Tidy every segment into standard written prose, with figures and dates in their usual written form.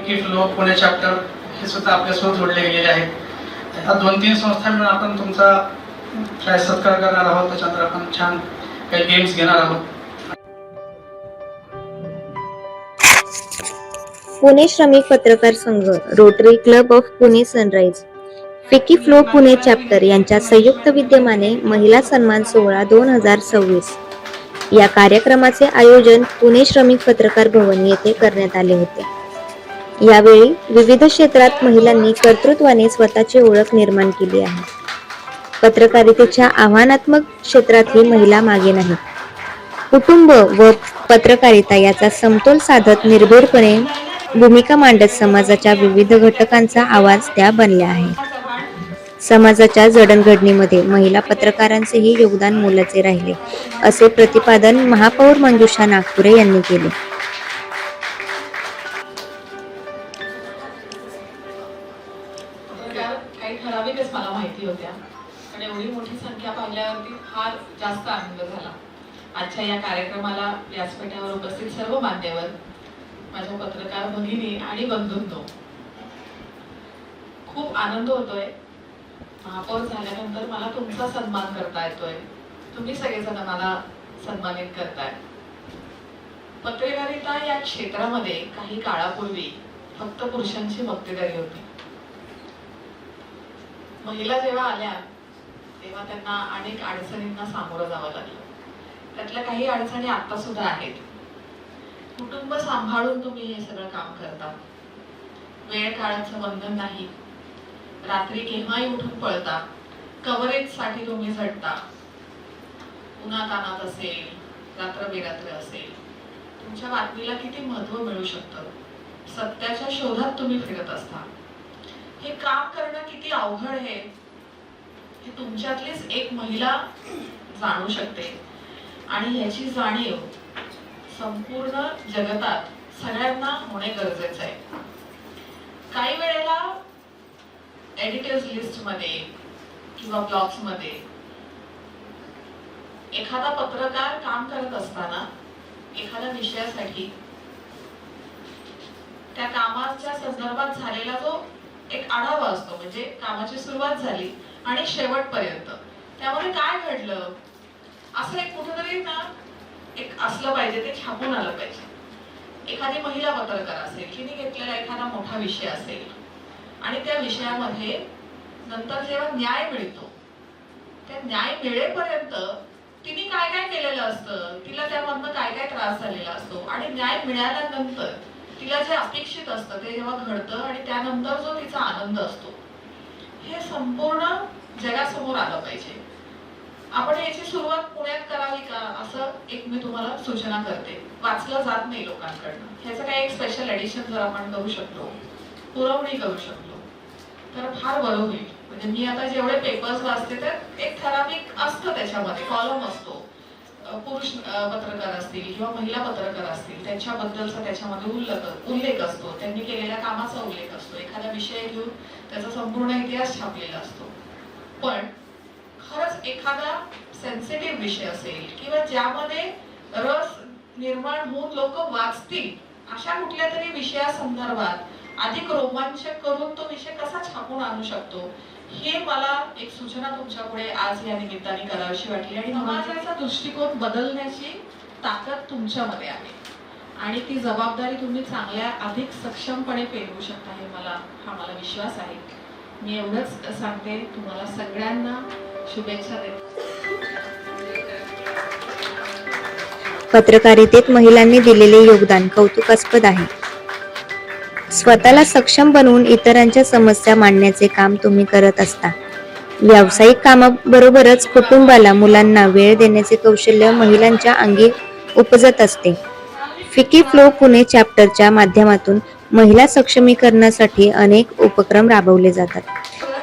फिकी flow Pune chapter हे सुद्धा आपल्यासोबत जोडले गेलेले आहेत. ह्या 2-3 संस्था मिळून आपण तुमचा काय सत्कार करणार आहोत. त्याच्यानंतर आपण छान काही गेम्स घेणार आहोत. पुणे श्रमिक पत्रकार संघ, rotary club of Pune sunrise, फिकी फ्लो पुणे चॅप्टर यांच्या संयुक्त विद्यमाने महिला सन्मान सोहळा 2026 या कार्यक्रमाचे आयोजन पुणे श्रमिक पत्रकार भवन येथे करण्यात आले होते. यावेळी विविध क्षेत्रात महिलांनी कर्तृत्वाने स्वतःची ओळख निर्माण केली आहे. पत्रकारितेच्या आव्हानात्मक क्षेत्रातही महिला मागे नाहीत. कुटुंब व पत्रकारिता याचा समतोल साधत निर्भीडपणे भूमिका मांडत समाजाच्या विविध घटकांचा आवाज त्या बनल्या आहेत. समाजाच्या जडणघडणीमध्ये महिला पत्रकारांचेही योगदान मोलाचे राहिले, असे प्रतिपादन महापौर मंजुषा नागपुरे यांनी केले. काही ठराविकच मला माहिती होत्या, पण एवढी मोठी संख्या पाहिल्यावरती फार जास्त आनंद झाला. आजच्या या कार्यक्रमाला व्यासपीठावर उपस्थित सर्व मान्यवर, माझ्या पत्रकार भगिनी आणि बंधूंनो, खूप आनंद होतोय. महापौर झाल्यानंतर मला तुमचा सन्मान करता येतोय. तुम्ही सगळेजण मला सन्मानित करताय. पत्रकारिता या क्षेत्रामध्ये काही काळापूर्वी फक्त पुरुषांची मक्तेदारी होती. महिला जेव्हा आल्या तेव्हा त्यांना अनेक अडचणींना सामोरं जावं लागलं. त्यातल्या काही अडचणी आता सुद्धा आहेत. कुटुंब सांभाळून तुम्ही हे सगळं काम करता. वेळ काळाचं बंधन नाही. रात्री केव्हाही उठून पळता. कव्हरेज साठी तुम्ही झटता. उन्हातानात असेल, रात्र बेरात्र असेल, तुमच्या बातमीला किती महत्व मिळू शकतं. सत्याच्या शोधात तुम्ही फिरत असता. हे काम करणं किती अवघड आहे हे तुमच्यातलीच एक महिला जाणू शकते. आणि ह्याची जाणीव संपूर्ण जगतात सगळ्यांना होणे गरजेचं आहे. काही वेळेला एडिटर्स लिस्ट मध्ये किंवा ब्लॉग्स मध्ये एखादा पत्रकार काम करत असताना एखाद्या विषयासाठी त्या कामाच्या संदर्भात झालेला जो एक आढावा असतो, म्हणजे कामाची सुरुवात झाली आणि शेवटपर्यंत त्यामध्ये काय घडलं असं एक कुठेतरी ना एक असलं पाहिजे, ते छापून आलं पाहिजे. एखादी महिला पत्रकार असेल, तिने घेतलेला एखादा मोठा विषय असेल आणि त्या विषयामध्ये नंतर जेव्हा न्याय मिळतो, त्या न्याय मिळेपर्यंत तिने काय काय केलेलं असतं, तिला त्यामधनं काय काय त्रास झालेला असतो आणि न्याय मिळाल्यानंतर तिला जे अपेक्षित असतं ते जेव्हा घडतं आणि त्यानंतर जो तिचा आनंद असतो, हे संपूर्ण जगासमोर आलं पाहिजे. आपण याची सुरुवात पुण्यात करावी का असं एक मी तुम्हाला सूचना करते. वाचलं जात नाही लोकांकडनं. ह्याचं काही एक स्पेशल एडिशन जर आपण करू शकलो, पुरवणी करू शकलो तर फार बरं होईल. म्हणजे मी आता जेवढे पेपर्स वाचते तर एक ठराविक असतं, त्याच्यामध्ये कॉलम असतो. पुरुष पत्रकार असतील किंवा महिला पत्रकार असतील त्यांच्याबद्दलचा त्याच्यामध्ये उल्लेख असतो. त्यांनी केलेल्या कामाचा उल्लेख असतो. एखादा विषय घेऊन त्याचा संपूर्ण इतिहास छापलेला असतो. पण खरंच एखादा सेन्सिटिव्ह विषय असेल किंवा ज्यामध्ये रस निर्माण होऊन लोक वाचतील अशा कुठल्या तरी विषयासंदर्भात अधिक रोमांचक करून तो विषय कसा छापून आणू शकतो, हे मला एक सूचना तुमच्या पुढे आज या निमित्ताने करावीशी वाटली. आणि समाजाचा दृष्टिकोन बदलण्याची ताकद तुमच्यामध्ये आहे आणि ती जबाबदारी तुम्ही चांगल्या अधिक सक्षमपणे पेलवू शकता, हे मला विश्वास आहे. मी एवढंच सांगते. तुम्हाला सगळ्यांना शुभेच्छा देते. पत्रकारितेत महिलांनी दिलेले योगदान कौतुकास्पद आहे. स्वतःला सक्षम बनवून इतरांच्या समस्या मांडण्याचे काम तुम्ही करत असता. व्यावसायिक कामाबरोबरच कुटुंबाला, मुलांना वेळ देण्याचे कौशल्य महिलांच्या अंगी उपजत असते. फिकी फ्लो पुणे चॅप्टरच्या माध्यमातून महिला सक्षमीकरणासाठी अनेक उपक्रम राबवले जातात.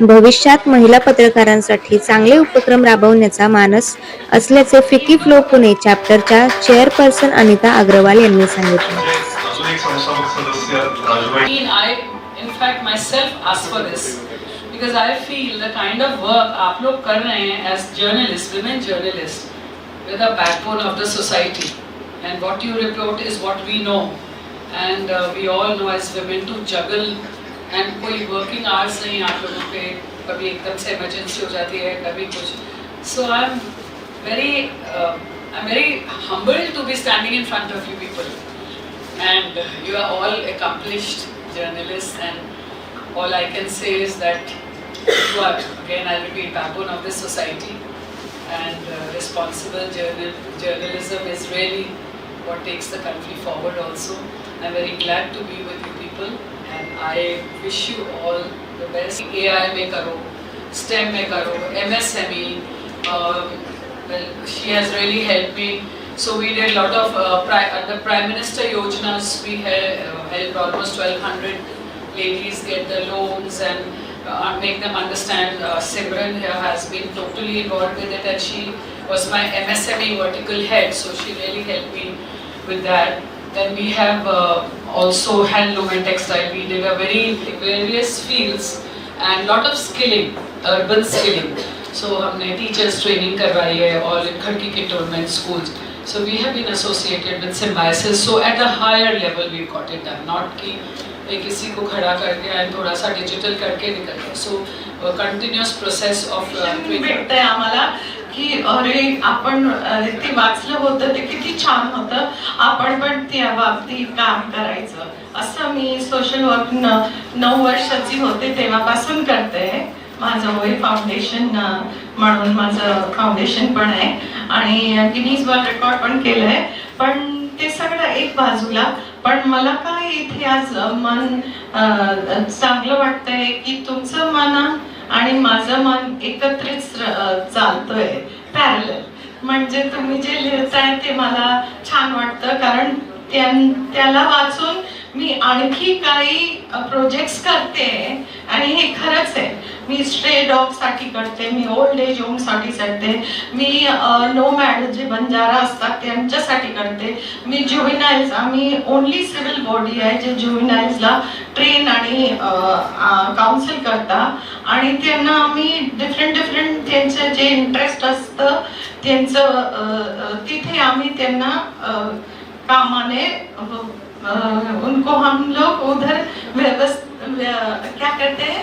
भविष्यात महिला पत्रकारांसाठी चांगले उपक्रम राबवण्याचा मानस असल्याचे फिकी फ्लो पुणे चॅप्टरच्या चेअरपर्सन अनिता अग्रवाल यांनी सांगितले. I in fact myself asked for this because I feel the kind of work आप लोग कर रहे हैं as journalists, women journalists, with the backbone of the society, and what you report is what we know, and we all know as women to juggle, and कोई working hours नहीं आप लोगों पे, कभी एकदम से emergency हो जाती है, कभी कुछ. So I'm very humbled to be standing in front of you people, and you are all accomplished journalists, and all I can say is that you are, again I repeat, backbone of this society, and responsible journalism is really what takes the country forward also. I'm very glad to be with you people, and I wish you all the best. AI में करो, STEM में करो, MSME, well, she has really helped me. So we did a lot of the Prime Minister Yojanas. We helped almost 1,200 ladies get the loans and make them understand. Simran here has been totally involved with it, and she was my MSME vertical head, so she really helped me with that. Then we have also handloom and textile. We did a various fields and lot of skilling, urban skilling. So हमने teachers training करवाई है all in Khadki cantonment schools. So we have been associated with Symbiosis. So at a higher level we got it done. Not कि किसी को खड़ा करके and थोड़ा सा digital करके निकल गया. So continuous process of training. भेटतंय आम्हाला की अरे आपण ते वाचलं होतं ते किती छान होतं, आपण पण त्या बाबतीत काम करायचं असं. मी सोशल वर्क 9 वर्षाची होते तेव्हापासून करते. माझं वय फाउंडेशन म्हणून माझं फाउंडेशन पण आहे आणि गिनीज वर्ल्ड रेकॉर्ड पण केलंय. पण ते सगळं एक बाजूला, पण मला काय इथे आज मन चांगलं वाटतंय की तुमचं मन आणि माझं मन एकत्रित चालतोय पॅरलल. म्हणजे तुम्ही जे लिहिताय ते मला छान वाटतं, कारण त्याला वाचून मी आणखी काही प्रोजेक्ट्स करते आणि हे खरंच आहे. मी स्ट्रे डॉग साठी करते, मी ओल्ड एज होम साठी करते, मी नोमॅड जे बंजारा असतात त्यांच्यासाठी करते, मी ज्युव्हेनाइल्स, आम्ही ओनली सिव्हिल बॉडी आहे जे ज्युव्हेनाइल्सला ट्रेन आणि काउन्सिल करता आणि त्यांना आम्ही डिफरंट त्यांचं जे इंटरेस्ट असतं त्यांचं तिथे आम्ही त्यांना कामाने उनको हम लोग उधर क्या करते हैं,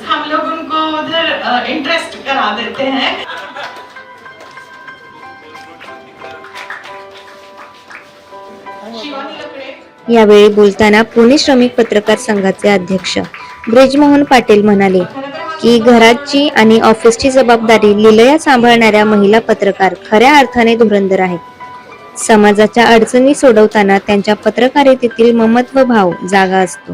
हम लोग उनको उधर इंटरेस्ट करा देते हैं. शिवानी लकडे. यावेळी बोलताना पुणे श्रमिक पत्रकार संघाचे अध्यक्ष ब्रिजमोहन पाटील म्हणाले की घराची आणि ऑफिसची जबाबदारी लिलया सांभाळणाऱ्या महिला पत्रकार खऱ्या अर्थाने धुरंधर आहेत. समाजाच्या अडचणी सोडवताना त्यांच्या पत्रकारितेतील ममत्व भाव जागा असतो.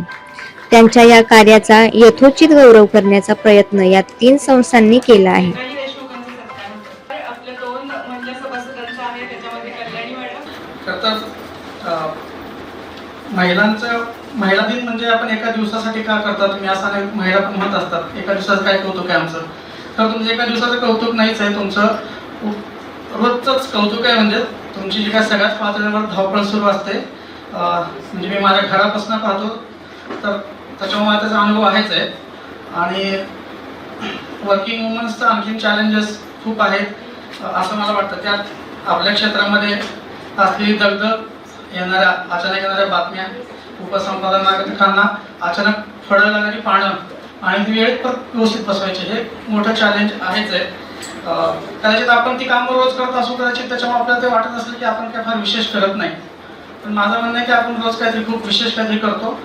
त्यांच्या या कार्याचा यथोचित गौरव करण्याचा प्रयत्न या 3 संस्थांनी केला आहे. आपल्या 2 महिला सभासदांचा आहे, त्याच्यामध्ये कल्याणी मॅडम. महिला दिन म्हणजे आपण एका दिवसासाठी का करतात तुम्ही असं अनेक महिला पण म्हणत असतात. एका दिवसाचं काय कौतुक आहे आमचं? तर तुमचं एका दिवसाचं कौतुक नाहीच आहे, तुमचं रोजचंच कौतुक आहे. म्हणजे तुमची जी काय सगळ्याच पातळीवर धावपळ सुरू असते. म्हणजे मी माझ्या घरापासून पाहतो तर त्याच्यामुळे मला त्याचा अनुभव आहेच आहे. आणि वर्किंग वुमन्सचं आणखीन चॅलेंजेस खूप आहेत असं मला वाटतं. त्यात आपल्या क्षेत्रामध्ये असलेली दगदग, अचानक येणाऱ्या बातम्या, उपसंपादकांना अचानक फळं लागणारी पानं आणि ती वेळेत व्यवस्थित बसवायची, हे मोठं चॅलेंज आहेच आहे. कदाचित आपण ती कामं रोज करत असू, कदाचित त्याच्यामुळे आपल्याला ते वाटत असेल की आपण काय फार विशेष करत नाही. पण माझं म्हणणं आहे की आपण रोज काहीतरी खूप विशेष काहीतरी करतो.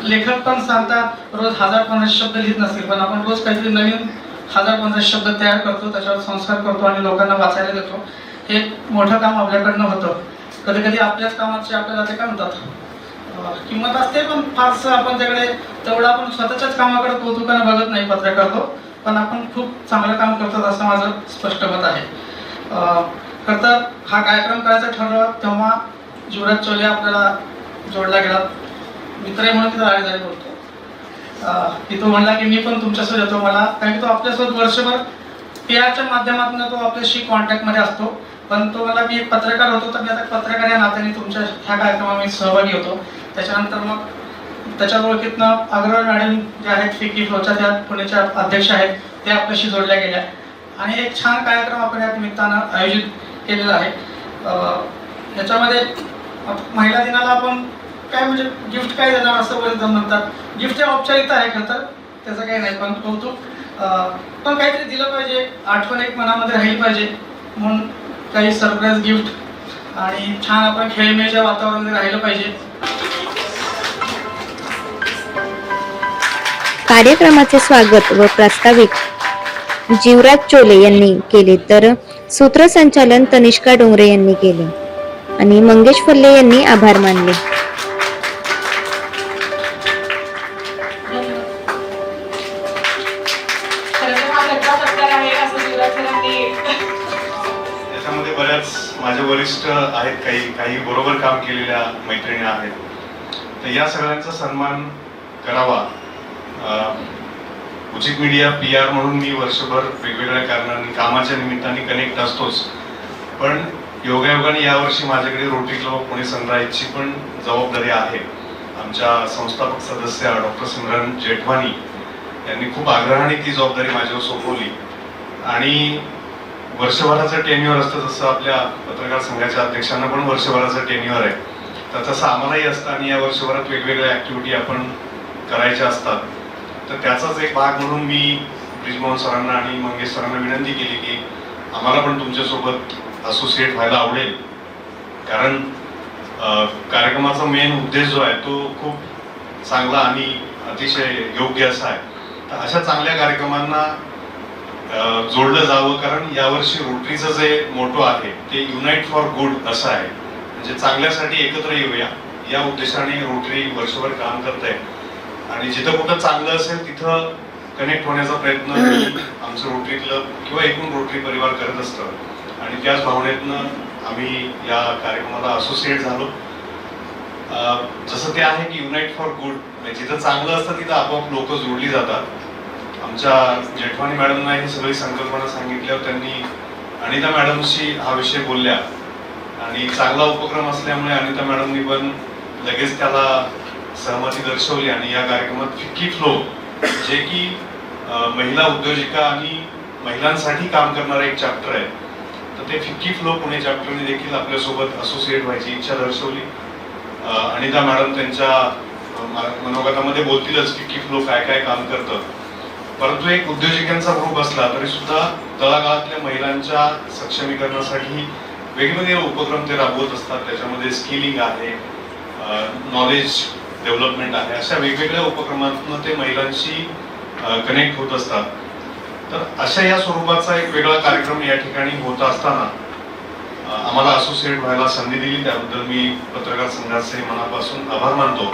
लेखक पण सांगता रोज 1000-1500 शब्द लिहित नसतील, पण आपण रोज काहीतरी नवीन 1000-1500 शब्द तयार करतो, त्याच्यावर संस्कार करतो आणि लोकांना वाचायला देतो. हे मोठं काम आपल्याकडनं होतं. कधी कधी आपल्याच कामाची आपल्याला ते काय म्हणतात किंमत असते, पण फारसं आपण त्याकडे तेवढं आपण स्वतःच्याच कामाकडे कौतुकानं बघत नाही पत्रकार तो, पण आपण खूप चांगलं काम करतो असं माझं स्पष्ट मत आहे. खरं हा कार्यक्रम करायचा ठरवला तेव्हा युवराज चोले आपल्याला जोडला गेला. मित्र आहे म्हणून तिथं आळेजारी बोलतो की तो म्हणला की मी पण तुमच्यासोबत येतो. मला कारण की तो आपल्यासोबत वर्षभर PR माध्यमातून तो आपल्याशी कॉन्टॅक्टमध्ये असतो, पण तो मला मी एक पत्रकार होतो तर मी आता पत्रकार या नात्याने तुमच्या ह्या कार्यक्रमात मी सहभागी होतो. त्याच्यानंतर मग त्याच्या ओळखीतनं अग्रवाल मॅडम जे आहेत फिकी फ्लोच्या त्या पुण्याच्या अध्यक्ष आहेत, ते आपल्याशी जोडल्या गेल्या आणि एक छान कार्यक्रम आपण या निमित्तानं आयोजित केलेला आहे. याच्यामध्ये महिला दिनाला आपण काय म्हणजे गिफ्ट काय देणार असं बरेच जण म्हणतात. गिफ्ट औपचारिकता आहे खरं तर, त्याचं काही नाही, पण कौतुक पण काहीतरी दिलं पाहिजे, आठवण एक मनामध्ये राहिली पाहिजे म्हणून काही सरप्राईज गिफ्ट आणि छान आपण खेळमेळच्या वातावरणामध्ये राहिलं पाहिजे. कार्यक्रमाचे स्वागत व प्रास्ताविक जीवराज चोले यांनी केले, तर सूत्रसंचालन तनिष्का डोंगरे यांनी केले आणि मंगेश फल्ले यांनी आभार मानले. खरं तर हा घटना सत्कार आहे असं युवराज सरांनी याच्यामध्ये बऱ्याच माझे वरिष्ठ आहेत, काही बरोबर काम केलेल्या मैत्रिणी आहेत. तर या सगळ्यांचा सन्मान करावा. उचित मीडिया PR म्हणून मी वर्षभर वेगवेगळ्या कारणांनी कामाच्या निमित्ताने कनेक्ट असतोच, पण योगायोगाने यावर्षी माझ्याकडे रोटरी क्लब ऑफ पुणे सनराईजची पण जबाबदारी आहे. आमच्या संस्थापक सदस्य डॉक्टर सिमरन जेठवानी यांनी खूप आग्रहाने ती जबाबदारी माझ्यावर सोपवली आणि वर्षभराचं टेन्युअर असतं, जसं आपल्या पत्रकार संघाच्या अध्यक्षांना पण वर्षभराचं टेन्युअर आहे, तर तसं आम्हालाही असतं आणि या वर्षभरात वेगवेगळ्या ऍक्टिव्हिटी आपण करायच्या असतात. तर त्याचाच एक भाग म्हणून मी ब्रिजमोहन सरांना आणि मंगेश सरांना विनंती केली की आम्हाला पण तुमच्यासोबत असोसिएट व्हायला आवडेल, कारण कार्यक्रमाचा मेन उद्देश जो आहे तो खूप चांगला आणि अतिशय योग्य असा आहे. तर अशा चांगल्या कार्यक्रमांना जोडलं जावं, कारण यावर्षी रोटरीचं जे मोटो आहे ते युनाइट फॉर गुड असं आहे, म्हणजे चांगल्यासाठी एकत्र येऊया या उद्देशाने रोटरी वर्षभर काम करत आहे आणि जिथं कुठं चांगलं असेल तिथं कनेक्ट होण्याचा प्रयत्न आमचं रोटरी क्लब किंवा एकूण रोटरी परिवार करत असतं आणि त्याच भावनेतनं आम्ही या कार्यक्रमाला असोसिएट झालो. जसं ते आहे की युनाइट फॉर गुड, म्हणजे जिथं चांगलं असतं तिथं आपोआप लोक जोडली जातात. आमच्या जेठवानी मॅडमना ही सगळी संकल्पना सांगितल्यावर त्यांनी अनिता मॅडमशी हा विषय बोलल्या आणि चांगला उपक्रम असल्यामुळे अनिता मॅडमनी पण लगेच त्याला सहमती दर्शवली आणि या कार्यक्रमात फिक्की फ्लो, जे की महिला उद्योजिका आणि महिलांसाठी काम करणारा एक चॅप्टर आहे, तर ते फिक्की फ्लो पुणे चॅप्टरने देखील आपल्यासोबत असोसिएट व्हायची इच्छा दर्शवली. अनिता मॅडम त्यांच्या मनोगतामध्ये बोलतीलच फिक्की फ्लो काय काय काम करतं, परंतु एक उद्योजकांचा ग्रुप असला तरी सुद्धा तळागाळातल्या महिलांच्या सक्षमीकरणासाठी वेगवेगळे उपक्रम ते राबवत असतात. त्याच्यामध्ये स्किलिंग आहे, नॉलेज डेव्हलपमेंट आहे, अशा वेगवेगळ्या उपक्रमातून ते महिलांशी कनेक्ट होत असतात. तर अशा या स्वरूपाचा एक वेगळा कार्यक्रम या ठिकाणी होत असताना आम्हाला असोसिएट व्हायला संधी दिली, त्याबद्दल मी पत्रकार संघाचे मनापासून आभार मानतो.